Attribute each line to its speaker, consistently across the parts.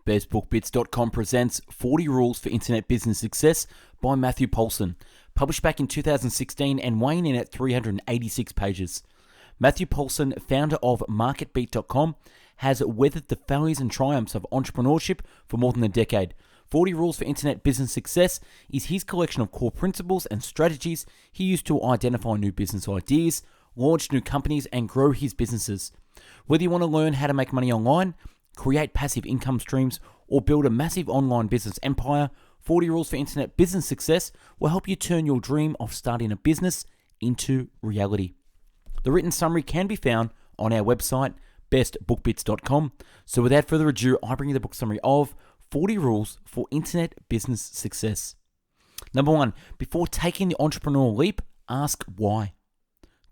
Speaker 1: BestBookBits.com presents 40 Rules for Internet Business Success by Matthew Paulson, published back in 2016 and weighing in at 386 pages. Matthew Paulson, founder of MarketBeat.com, has weathered the failures and triumphs of entrepreneurship for more than a decade. 40 Rules for Internet Business Success is his collection of core principles and strategies he used to identify new business ideas, launch new companies, and grow his businesses. Whether you want to learn how to make money online, create passive income streams, or build a massive online business empire, 40 Rules for Internet Business Success will help you turn your dream of starting a business into reality. The written summary can be found on our website, bestbookbits.com. So without further ado, I bring you the book summary of 40 Rules for Internet Business Success. Number 1, before taking the entrepreneurial leap, ask why.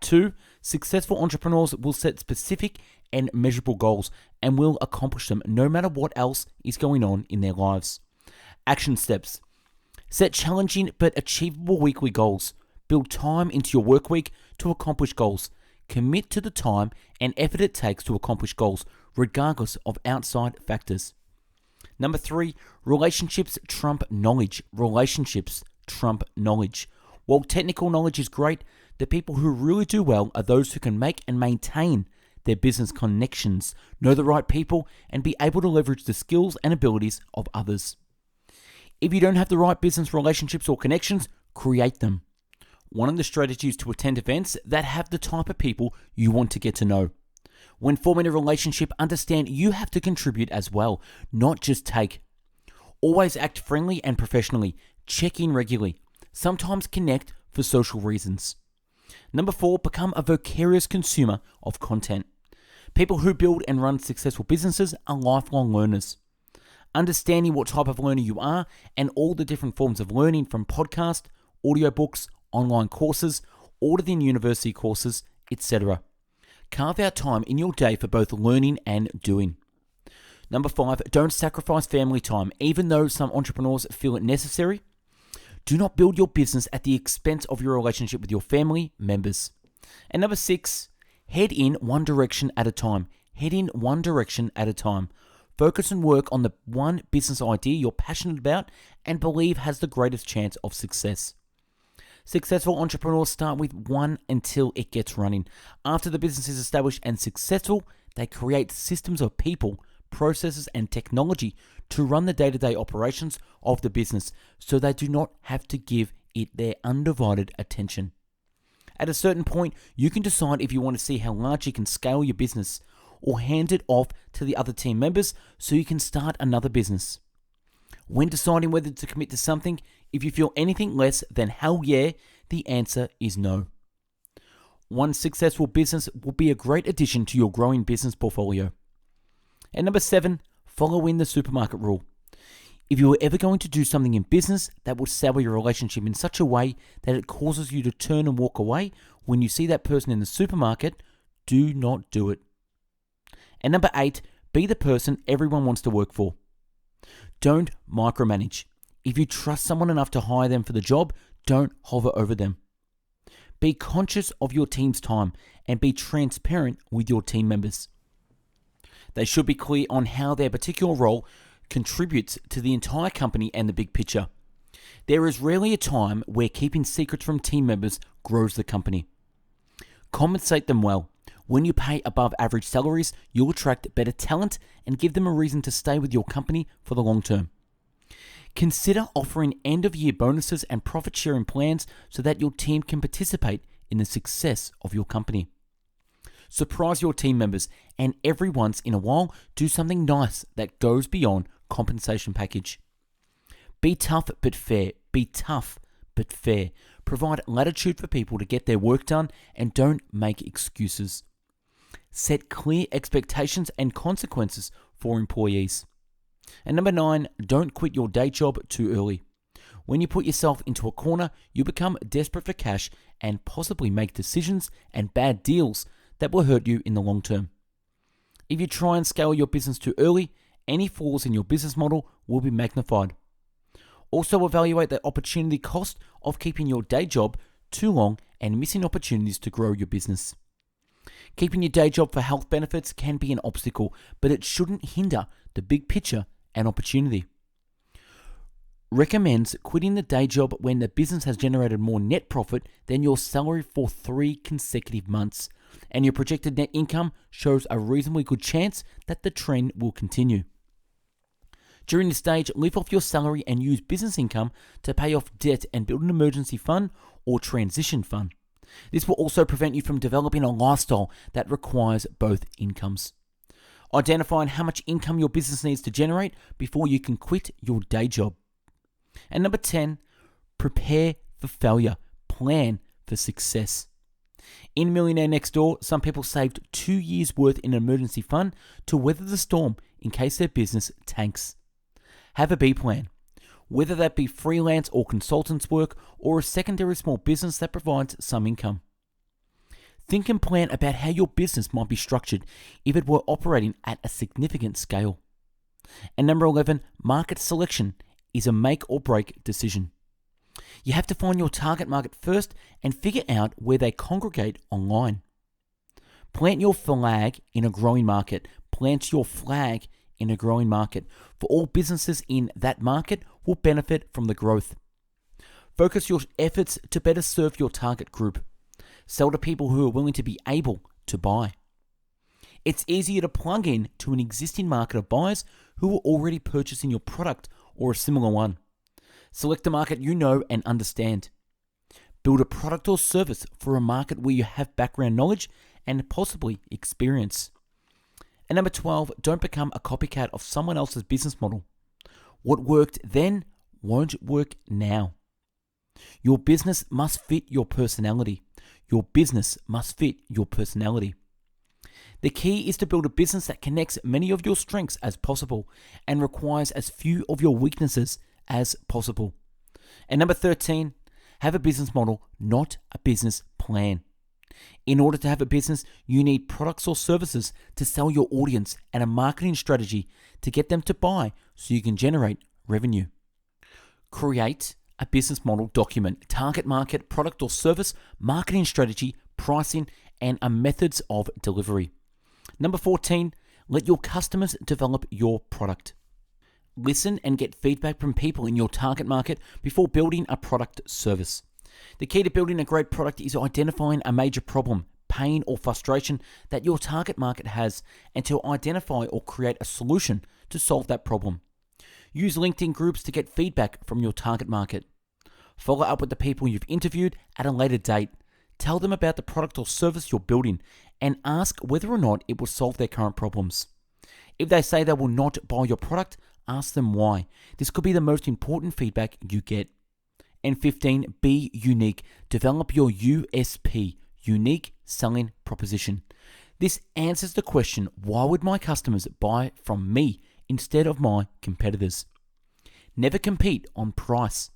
Speaker 1: 2, successful entrepreneurs will set specific and measurable goals and will accomplish them no matter what else is going on in their lives. Action steps. Set challenging but achievable weekly goals. Build time into your work week to accomplish goals. Commit to the time and effort it takes to accomplish goals, regardless of outside factors. Number 3, relationships trump knowledge. Relationships trump knowledge. While technical knowledge is great, the people who really do well are those who can make and maintain their business connections, know the right people, and be able to leverage the skills and abilities of others. If you don't have the right business relationships or connections, create them. One of the strategies to attend events that have the type of people you want to get to know. When forming a relationship, understand you have to contribute as well, not just take. Always act friendly and professionally. Check in regularly. Sometimes connect for social reasons. Number 4, become a voracious consumer of content. People who build and run successful businesses are lifelong learners. Understanding what type of learner you are and all the different forms of learning from podcast, audiobooks, online courses, auditing university courses, etc. Carve out time in your day for both learning and doing. Number 5, don't sacrifice family time, even though some entrepreneurs feel it necessary. Do not build your business at the expense of your relationship with your family members. And number 6, head in one direction at a time. Head in one direction at a time. Focus and work on the one business idea you're passionate about and believe has the greatest chance of success. Successful entrepreneurs start with one until it gets running. After the business is established and successful, they create systems of people, processes, and technology to run the day-to-day operations of the business so they do not have to give it their undivided attention. At a certain point, you can decide if you want to see how large you can scale your business or hand it off to the other team members so you can start another business. When deciding whether to commit to something, if you feel anything less than hell yeah, the answer is no. One successful business will be a great addition to your growing business portfolio. And number 7, follow in the supermarket rule. If you are ever going to do something in business that will sour your relationship in such a way that it causes you to turn and walk away when you see that person in the supermarket, do not do it. And number 8, be the person everyone wants to work for. Don't micromanage. If you trust someone enough to hire them for the job, don't hover over them. Be conscious of your team's time and be transparent with your team members. They should be clear on how their particular role contributes to the entire company and the big picture. There is rarely a time where keeping secrets from team members grows the company. Compensate them well. When you pay above average salaries, you'll attract better talent and give them a reason to stay with your company for the long term. Consider offering end-of-year bonuses and profit-sharing plans so that your team can participate in the success of your company. Surprise your team members and every once in a while do something nice that goes beyond compensation package. Be tough but fair. Be tough but fair. Provide latitude for people to get their work done and don't make excuses. Set clear expectations and consequences for employees. And number 9, don't quit your day job too early. When you put yourself into a corner, you become desperate for cash and possibly make decisions and bad deals that will hurt you in the long term. If you try and scale your business too early, any flaws in your business model will be magnified. Also evaluate the opportunity cost of keeping your day job too long and missing opportunities to grow your business. Keeping your day job for health benefits can be an obstacle, but it shouldn't hinder the big picture and opportunity. Recommends quitting the day job when the business has generated more net profit than your salary for 3 consecutive months, and your projected net income shows a reasonably good chance that the trend will continue. During this stage, live off your salary and use business income to pay off debt and build an emergency fund or transition fund. This will also prevent you from developing a lifestyle that requires both incomes. Identify how much income your business needs to generate before you can quit your day job. And number 10, prepare for failure. Plan for success. In Millionaire Next Door, some people saved 2 years' worth in an emergency fund to weather the storm in case their business tanks. Have a B plan, whether that be freelance or consultants work or a secondary small business that provides some income. Think and plan about how your business might be structured if it were operating at a significant scale. And number 11, market selection is a make or break decision. You have to find your target market first and figure out where they congregate online. Plant your flag in a growing market. Plant your flag in a growing market, for all businesses in that market will benefit from the growth. Focus your efforts to better serve your target group. Sell to people who are willing to be able to buy. It's easier to plug in to an existing market of buyers who are already purchasing your product or a similar one. Select a market you know and understand. Build a product or service for a market where you have background knowledge and possibly experience. And number 12, don't become a copycat of someone else's business model. What worked then won't work now. Your business must fit your personality. Your business must fit your personality. The key is to build a business that connects many of your strengths as possible and requires as few of your weaknesses as possible. And number 13, have a business model, not a business plan. In order to have a business, you need products or services to sell your audience and a marketing strategy to get them to buy so you can generate revenue. Create a business model document, target market, product or service, marketing strategy, pricing, and a methods of delivery. Number 14, let your customers develop your product. Listen and get feedback from people in your target market before building a product service. The key to building a great product is identifying a major problem, pain, or frustration that your target market has and to identify or create a solution to solve that problem. Use LinkedIn groups to get feedback from your target market. Follow up with the people you've interviewed at a later date. Tell them about the product or service you're building and ask whether or not it will solve their current problems. If they say they will not buy your product, ask them why. This could be the most important feedback you get. And 15, be unique. Develop your USP, unique selling proposition. This answers the question, why would my customers buy from me instead of my competitors? Never compete on price.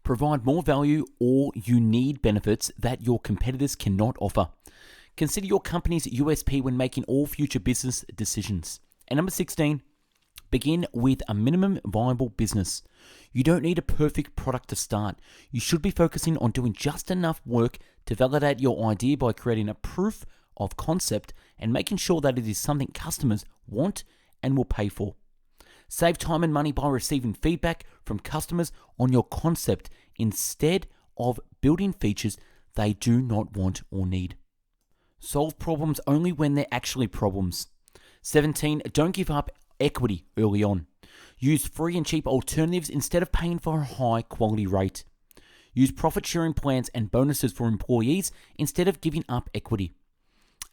Speaker 1: Provide more value or you need benefits that your competitors cannot offer. Consider your company's USP when making all future business decisions. And number 16, begin with a minimum viable business. You don't need a perfect product to start. You should be focusing on doing just enough work to validate your idea by creating a proof of concept and making sure that it is something customers want and will pay for. Save time and money by receiving feedback from customers on your concept instead of building features they do not want or need. Solve problems only when they're actually problems. 17, don't give up equity early on. Use free and cheap alternatives instead of paying for a high quality rate. Use profit sharing plans and bonuses for employees instead of giving up equity.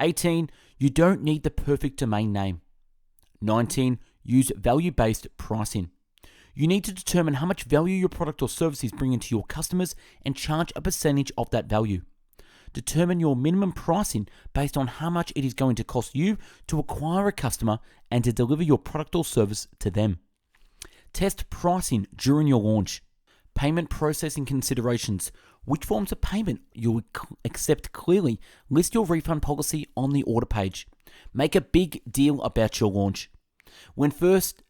Speaker 1: 18, you don't need the perfect domain name. 19, use value-based pricing. You need to determine how much value your product or service is bringing to your customers and charge a percentage of that value. Determine your minimum pricing based on how much it is going to cost you to acquire a customer and to deliver your product or service to them. Test pricing during your launch. Payment processing considerations. Which forms of payment you will accept clearly. List your refund policy on the order page. Make a big deal about your launch. When first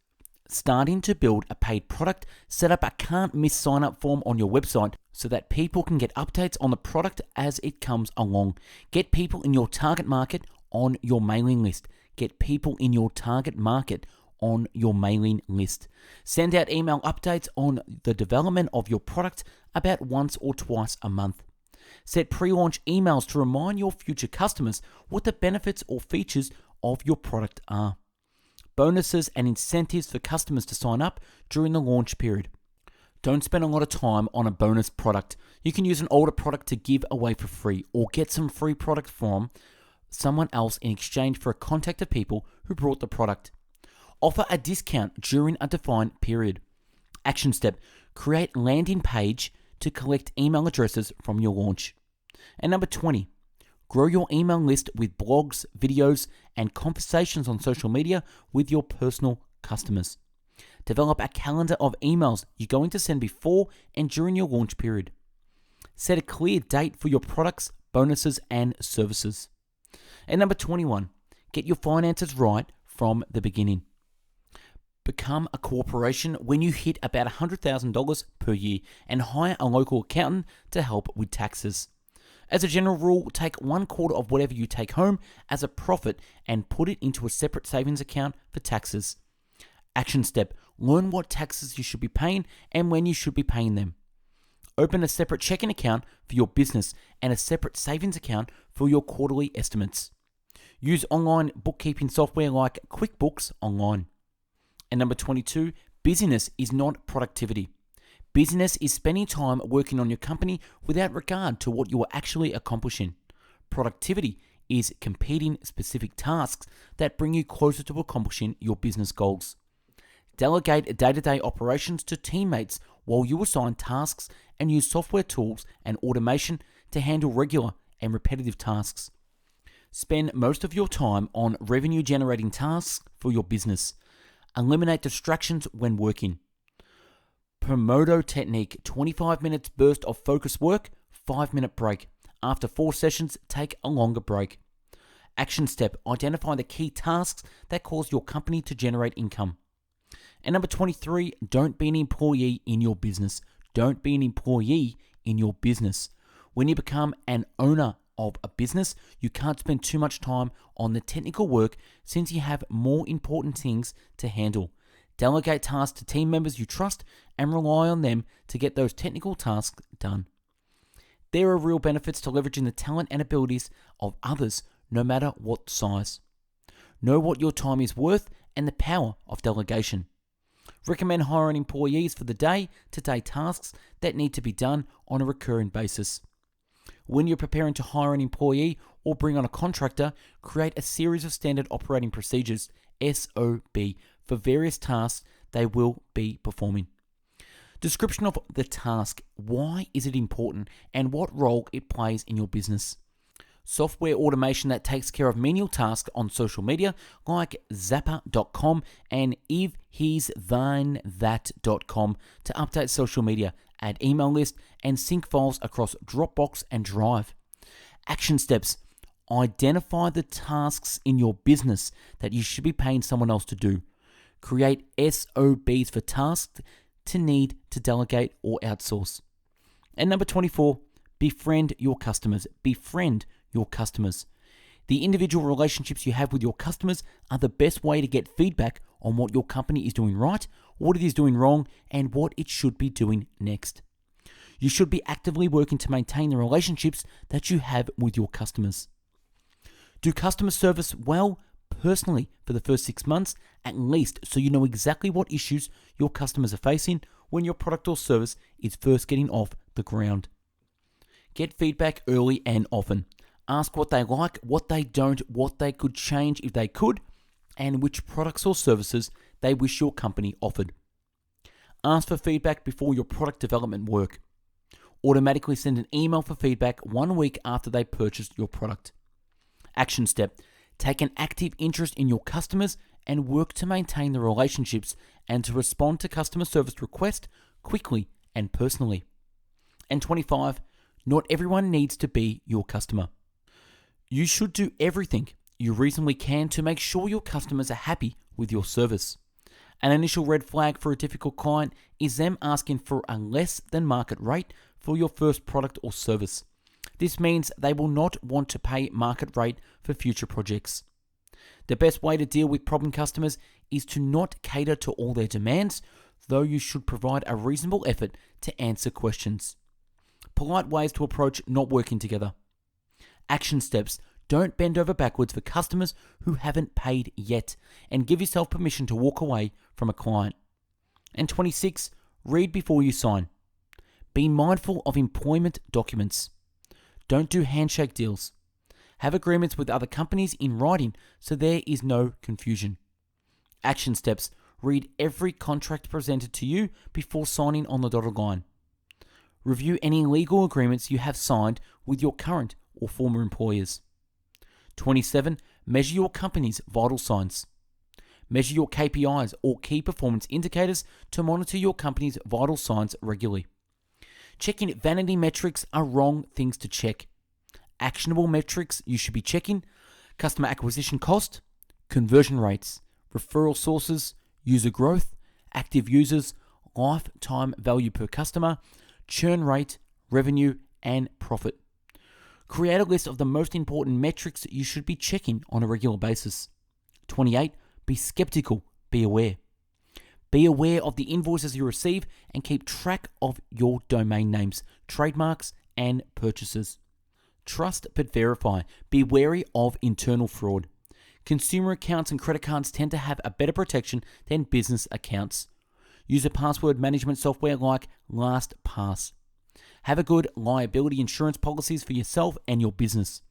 Speaker 1: starting to build a paid product, set up a can't miss sign up form on your website so that people can get updates on the product as it comes along. Get people in your target market on your mailing list. Get people in your target market on your mailing list. Send out email updates on the development of your product about once or twice a month. Set pre-launch emails to remind your future customers what the benefits or features of your product are. Bonuses and incentives for customers to sign up during the launch period. Don't spend a lot of time on a bonus product. You can use an older product to give away for free or get some free product from someone else in exchange for a contact of people who brought the product. Offer a discount during a defined period. Action step: create landing page to collect email addresses from your launch. And number 20, grow your email list with blogs, videos, and conversations on social media with your personal customers. Develop a calendar of emails you're going to send before and during your launch period. Set a clear date for your products, bonuses, and services. And number 21, get your finances right from the beginning. Become a corporation when you hit about $100,000 per year and hire a local accountant to help with taxes. As a general rule, take 1/4 of whatever you take home as a profit and put it into a separate savings account for taxes. Action step: learn what taxes you should be paying and when you should be paying them. Open a separate checking account for your business and a separate savings account for your quarterly estimates. Use online bookkeeping software like QuickBooks Online. And number 22, busyness is not productivity. Busyness is spending time working on your company without regard to what you are actually accomplishing. Productivity is completing specific tasks that bring you closer to accomplishing your business goals. Delegate day-to-day operations to teammates while you assign tasks and use software tools and automation to handle regular and repetitive tasks. Spend most of your time on revenue-generating tasks for your business. Eliminate distractions when working. Pomodoro technique: 25 minutes burst of focused work, 5-minute break. After 4 sessions, take a longer break. Action step: identify the key tasks that cause your company to generate income. And number 23, don't be an employee in your business. Don't be an employee in your business. When you become an owner of a business, you can't spend too much time on the technical work since you have more important things to handle. Delegate tasks to team members you trust and rely on them to get those technical tasks done. There are real benefits to leveraging the talent and abilities of others, no matter what size. Know what your time is worth and the power of delegation. Recommend hiring employees for the day-to-day tasks that need to be done on a recurring basis. When you're preparing to hire an employee or bring on a contractor, create a series of standard operating procedures, SOP, for various tasks they will be performing. Description of the task: why is it important and what role it plays in your business. Software automation that takes care of menial tasks on social media like Zapper.com and IfHe'sThenThat.com to update social media, add email lists, and sync files across Dropbox and Drive. Action steps: identify the tasks in your business that you should be paying someone else to do. Create SOPs for tasks to need to delegate or outsource. And number 24, befriend your customers. Befriend your customers. The individual relationships you have with your customers are the best way to get feedback on what your company is doing right, what it is doing wrong, and what it should be doing next. You should be actively working to maintain the relationships that you have with your customers. Do customer service well personally for the first 6 months at least, so you know exactly what issues your customers are facing when your product or service is first getting off the ground. Get feedback early and often. Ask what they like, what they don't, what they could change if they could, and which products or services they wish your company offered. Ask for feedback before your product development work. Automatically send an email for feedback 1 week after they purchased your product. Action step: take an active interest in your customers and work to maintain the relationships and to respond to customer service requests quickly and personally. And 25, not everyone needs to be your customer. You should do everything you reasonably can to make sure your customers are happy with your service. An initial red flag for a difficult client is them asking for a less than market rate for your first product or service. This means they will not want to pay market rate for future projects. The best way to deal with problem customers is to not cater to all their demands, though you should provide a reasonable effort to answer questions. Polite ways to approach not working together. Action steps. Don't bend over backwards for customers who haven't paid yet, and give yourself permission to walk away from a client. And 26, read before you sign. Be mindful of employment documents. Don't do handshake deals. Have agreements with other companies in writing so there is no confusion. Action steps. Read every contract presented to you before signing on the dotted line. Review any legal agreements you have signed with your current or former employers. 27. Measure your company's vital signs. Measure your KPIs or key performance indicators to monitor your company's vital signs regularly. Checking vanity metrics are wrong things to check. Actionable metrics you should be checking: customer acquisition cost, conversion rates, referral sources, user growth, active users, lifetime value per customer, churn rate, revenue, and profit. Create a list of the most important metrics you should be checking on a regular basis. 28. Be skeptical, be aware. Be aware of the invoices you receive and keep track of your domain names, trademarks, and purchases. Trust but verify. Be wary of internal fraud. Consumer accounts and credit cards tend to have a better protection than business accounts. Use a password management software like LastPass. Have a good liability insurance policies for yourself and your business.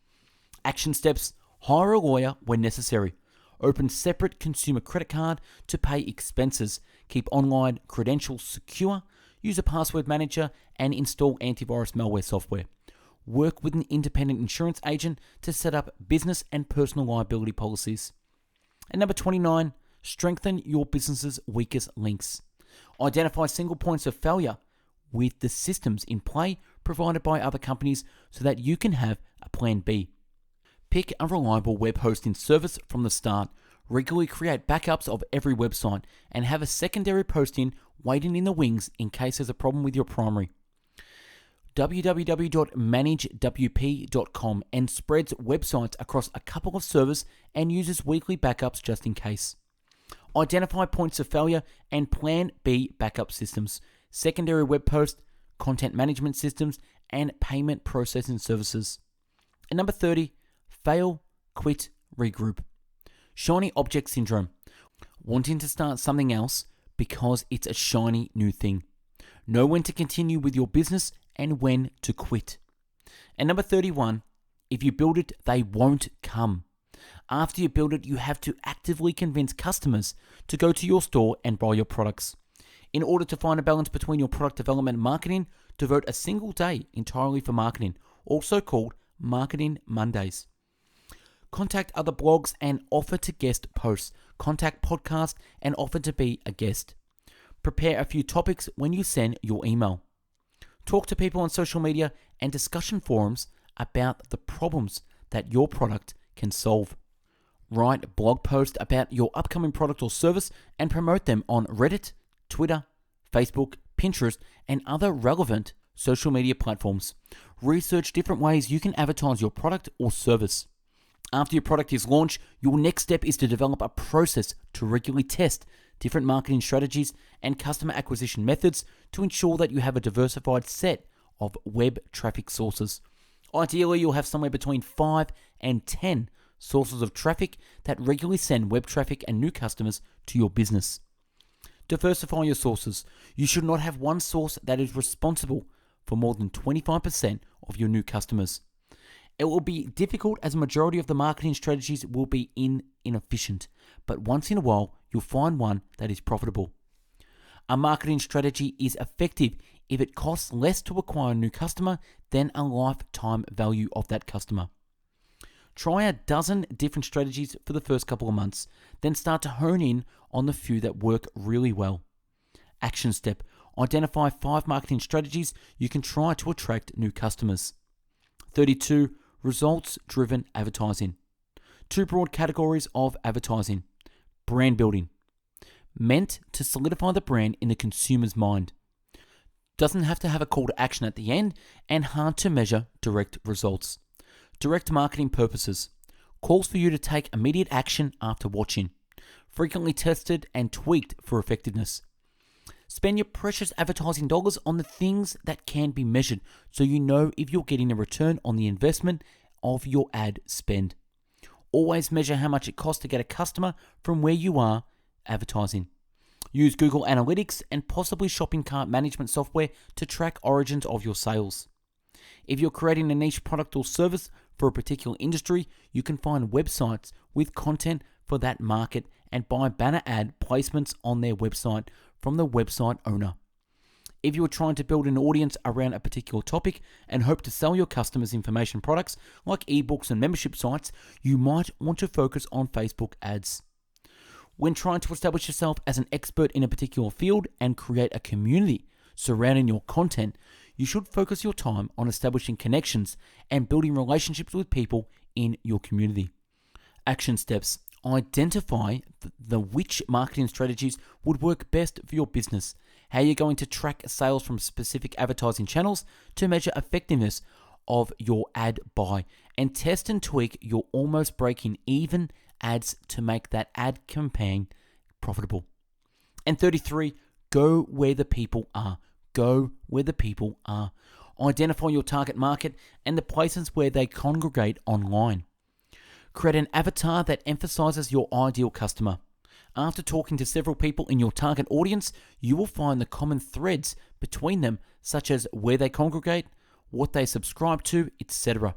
Speaker 1: Action steps: hire a lawyer when necessary. Open separate consumer credit card to pay expenses. Keep online credentials secure. Use a password manager and install antivirus malware software. Work with an independent insurance agent to set up business and personal liability policies. And number 29, strengthen your business's weakest links. Identify single points of failure with the systems in play provided by other companies so that you can have a plan B. Pick a reliable web hosting service from the start. Regularly create backups of every website and have a secondary posting waiting in the wings in case there's a problem with your primary. www.managewp.com and spreads websites across a couple of servers and uses weekly backups just in case. Identify points of failure and plan B backup systems, secondary web post, content management systems, and payment processing services. And number 30, fail, quit, regroup. Shiny object syndrome. Wanting to start something else because it's a shiny new thing. Know when to continue with your business and when to quit. And number 31, if you build it, they won't come. After you build it, you have to actively convince customers to go to your store and buy your products. In order to find a balance between your product development and marketing, devote a single day entirely for marketing, also called Marketing Mondays. Contact other blogs and offer to guest posts. Contact podcasts and offer to be a guest. Prepare a few topics when you send your email. Talk to people on social media and discussion forums about the problems that your product can solve. Write blog posts about your upcoming product or service and promote them on Reddit, Twitter, Facebook, Pinterest, and other relevant social media platforms. Research different ways you can advertise your product or service. After your product is launched, your next step is to develop a process to regularly test different marketing strategies and customer acquisition methods to ensure that you have a diversified set of web traffic sources. Ideally, you'll have somewhere between 5 and 10 sources of traffic that regularly send web traffic and new customers to your business. Diversify your sources. You should not have one source that is responsible for more than 25% of your new customers. It will be difficult as a majority of the marketing strategies will be inefficient, but once in a while, you'll find one that is profitable. A marketing strategy is effective if it costs less to acquire a new customer than a lifetime value of that customer. Try a dozen different strategies for the first couple of months, then start to hone in on the few that work really well. Action step: identify 5 marketing strategies you can try to attract new customers. 32. Results-driven advertising. 2 broad categories of advertising. Brand building. Meant to solidify the brand in the consumer's mind. Doesn't have to have a call to action at the end and hard to measure direct results. Direct marketing purposes. calls for you to take immediate action after watching. Frequently tested and tweaked for effectiveness. Spend your precious advertising dollars on the things that can be measured so you know if you're getting a return on the investment of your ad spend. Always measure how much it costs to get a customer from where you are advertising. Use Google Analytics and possibly shopping cart management software to track origins of your sales. If you're creating a niche product or service for a particular industry, you can find websites with content for that market and buy banner ad placements on their website from the website owner. If you are trying to build an audience around a particular topic and hope to sell your customers information products like ebooks and membership sites, you might want to focus on Facebook ads. When trying to establish yourself as an expert in a particular field and create a community surrounding your content, you should focus your time on establishing connections and building relationships with people in your community. Action steps. Identify which marketing strategies would work best for your business, how you're going to track sales from specific advertising channels to measure effectiveness of your ad buy, and test and tweak your almost breaking even ads to make that ad campaign profitable. And 33, go where the people are. Go where the people are. Identify your target market and the places where they congregate online. Create an avatar that emphasizes your ideal customer. After talking to several people in your target audience, you will find the common threads between them, such as where they congregate, what they subscribe to, etc.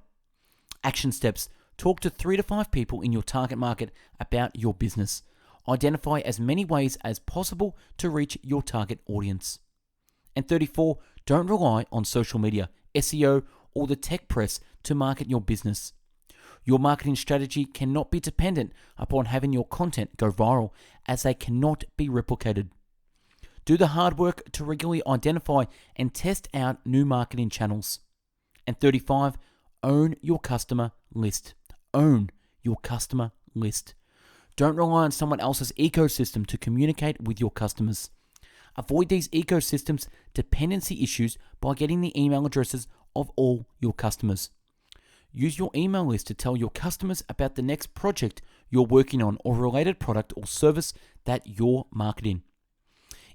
Speaker 1: Action steps. Talk to 3 to 5 people in your target market about your business. Identify as many ways as possible to reach your target audience. And 34, don't rely on social media, SEO, or the tech press to market your business. Your marketing strategy cannot be dependent upon having your content go viral, as they cannot be replicated. Do the hard work to regularly identify and test out new marketing channels. And 35, own your customer list. Own your customer list. Don't rely on someone else's ecosystem to communicate with your customers. Avoid these ecosystems dependency issues by getting the email addresses of all your customers. Use your email list to tell your customers about the next project you're working on or related product or service that you're marketing.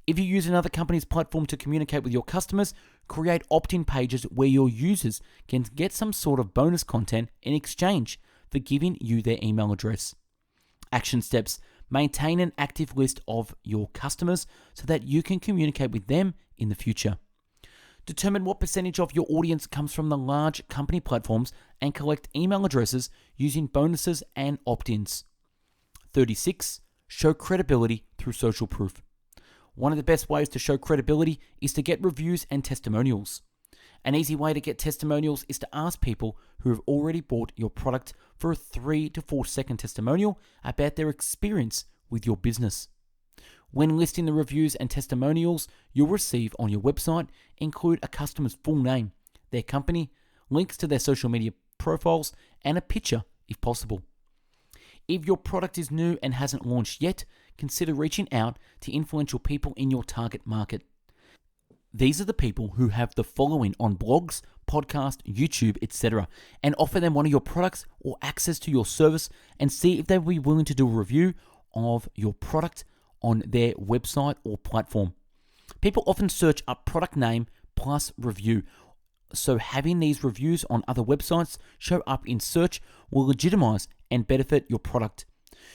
Speaker 1: If you use another company's platform to communicate with your customers, create opt-in pages where your users can get some sort of bonus content in exchange for giving you their email address. Action steps. Maintain an active list of your customers so that you can communicate with them in the future. Determine what percentage of your audience comes from the large company platforms and collect email addresses using bonuses and opt-ins. 36. Show credibility through social proof. One of the best ways to show credibility is to get reviews and testimonials. An easy way to get testimonials is to ask people who have already bought your product for a 3 to 4 second testimonial about their experience with your business. When listing the reviews and testimonials you'll receive on your website, include a customer's full name, their company, links to their social media profiles, and a picture if possible. If your product is new and hasn't launched yet, consider reaching out to influential people in your target market. These are the people who have the following on blogs, podcasts, YouTube, etc., and offer them one of your products or access to your service and see if they will be willing to do a review of your product on their website or platform. People often search up product name plus review, so having these reviews on other websites show up in search will legitimize and benefit your product.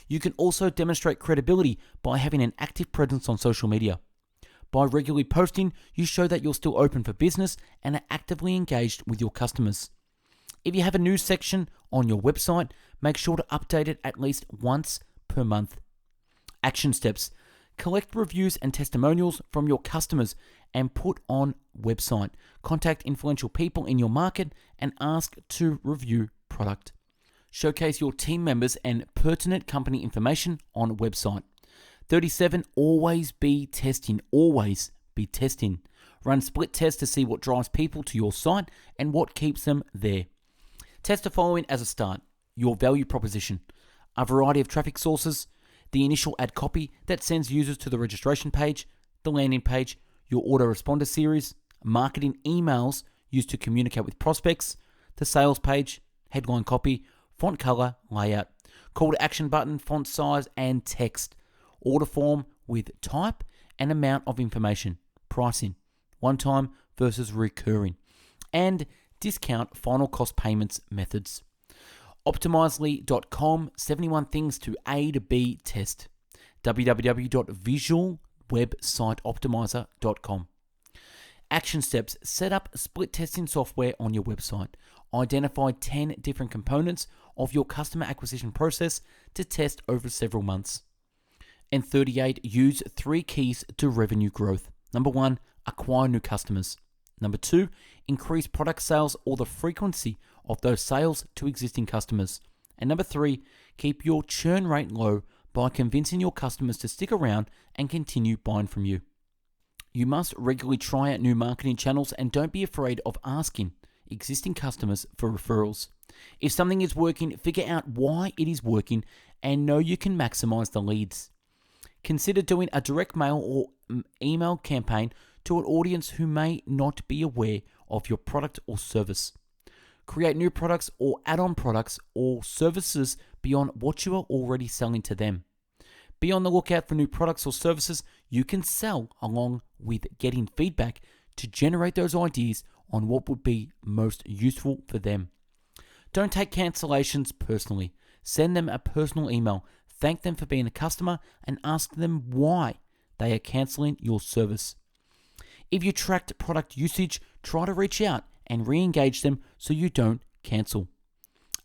Speaker 1: You can also demonstrate credibility by having an active presence on social media. By regularly posting, you show that you're still open for business and are actively engaged with your customers. If you have a news section on your website, make sure to update it at least once per month. Action steps. Collect reviews and testimonials from your customers and put on website. Contact influential people in your market and ask to review product. Showcase your team members and pertinent company information on website. 37. Always be testing. Always be testing. Run split tests to see what drives people to your site and what keeps them there. Test the following as a start. Your value proposition, a variety of traffic sources, the initial ad copy that sends users to the registration page, the landing page, your autoresponder series, marketing emails used to communicate with prospects, the sales page, headline copy, font color, layout, call to action button, font size, and text. Order form with type and amount of information, pricing, one time versus recurring, and discount final cost payments methods. Optimizely.com, 71 things to A to B test. www.visualwebsiteoptimizer.com. Action steps: set up split testing software on your website. Identify 10 different components of your customer acquisition process to test over several months. And 38, use 3 keys to revenue growth. Number 1, acquire new customers. Number 2, increase product sales or the frequency of those sales to existing customers. And number 3, keep your churn rate low by convincing your customers to stick around and continue buying from you. You must regularly try out new marketing channels and don't be afraid of asking existing customers for referrals. If something is working, figure out why it is working and know you can maximize the leads. Consider doing a direct mail or email campaign to an audience who may not be aware of your product or service. Create new products or add-on products or services beyond what you are already selling to them. Be on the lookout for new products or services you can sell, along with getting feedback to generate those ideas on what would be most useful for them. Don't take cancellations personally. Send them a personal email. Thank them for being a customer and ask them why they are canceling your service. If you tracked product usage, try to reach out and re-engage them so you don't cancel.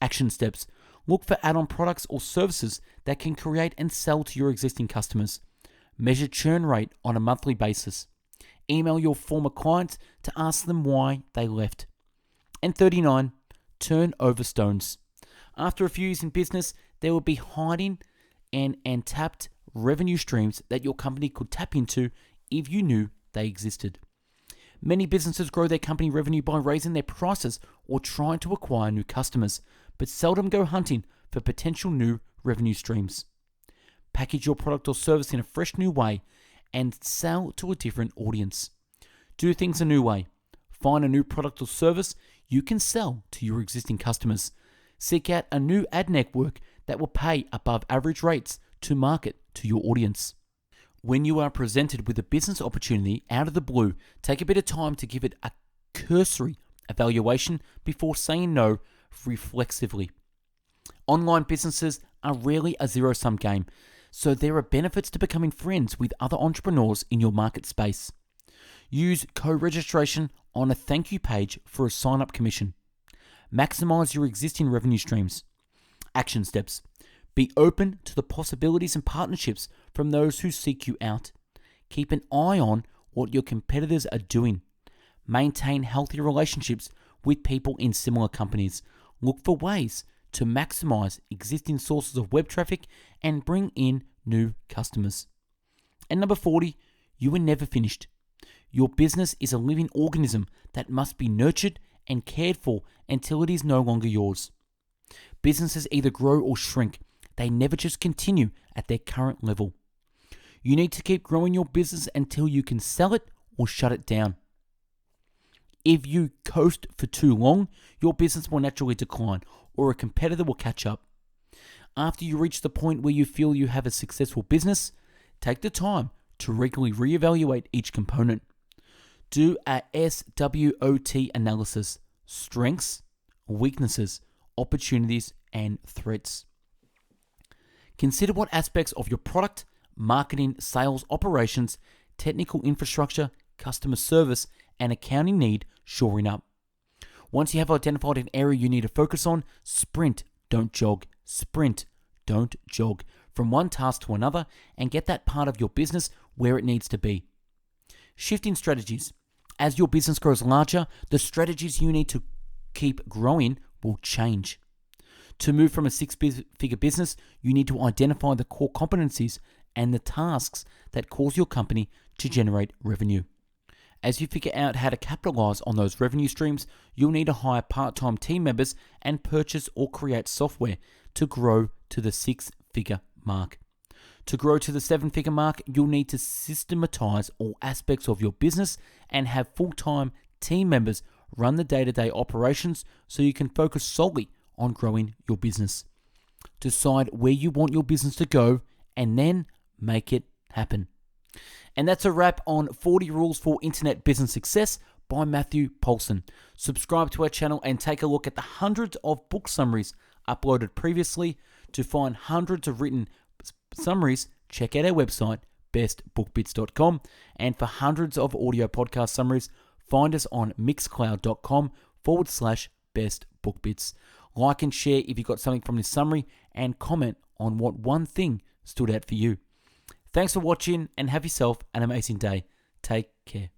Speaker 1: Action steps: look for add-on products or services that can create and sell to your existing customers. Measure churn rate on a monthly basis. Email your former clients to ask them why they left. And 39, turn over stones. After a few years in business, there will be hiding and untapped revenue streams that your company could tap into if you knew they existed. Many businesses grow their company revenue by raising their prices or trying to acquire new customers, but seldom go hunting for potential new revenue streams. Package your product or service in a fresh new way and sell to a different audience. Do things a new way. Find a new product or service you can sell to your existing customers. Seek out a new ad network that will pay above average rates to market to your audience. When you are presented with a business opportunity out of the blue, take a bit of time to give it a cursory evaluation before saying no reflexively. Online businesses are rarely a zero-sum game, so there are benefits to becoming friends with other entrepreneurs in your market space. Use co-registration on a thank you page for a sign-up commission. Maximize your existing revenue streams. Action steps: be open to the possibilities and partnerships from those who seek you out. Keep an eye on what your competitors are doing. Maintain healthy relationships with people in similar companies. Look for ways to maximize existing sources of web traffic and bring in new customers. And number 40, you are never finished. Your business is a living organism that must be nurtured and cared for until it is no longer yours. Businesses either grow or shrink. They never just continue at their current level. You need to keep growing your business until you can sell it or shut it down. If you coast for too long, your business will naturally decline or a competitor will catch up. After you reach the point where you feel you have a successful business, take the time to regularly reevaluate each component. Do a SWOT analysis: strengths, weaknesses, opportunities, and threats. Consider what aspects of your product, marketing, sales, operations, technical infrastructure, customer service, and accounting need shoring up. Once you have identified an area you need to focus on, sprint, don't jog. Sprint, don't jog. From one task to another and get that part of your business where it needs to be. Shifting strategies. As your business grows larger, the strategies you need to keep growing will change. To move from a six-figure business, you need to identify the core competencies and the tasks that cause your company to generate revenue. As you figure out how to capitalize on those revenue streams, you'll need to hire part-time team members and purchase or create software to grow to the 6-figure mark. To grow to the 7-figure mark, you'll need to systematize all aspects of your business and have full-time team members run the day-to-day operations so you can focus solely on growing your business. Decide where you want your business to go and then make it happen. And that's a wrap on 40 Rules for Internet Business Success by Matthew Paulson. Subscribe to our channel and take a look at the hundreds of book summaries uploaded previously. To find hundreds of written summaries, check out our website, bestbookbits.com. And for hundreds of audio podcast summaries, find us on mixcloud.com/bestbookbits. Like and share if you got something from this summary, and comment on what one thing stood out for you. Thanks for watching and have yourself an amazing day. Take care.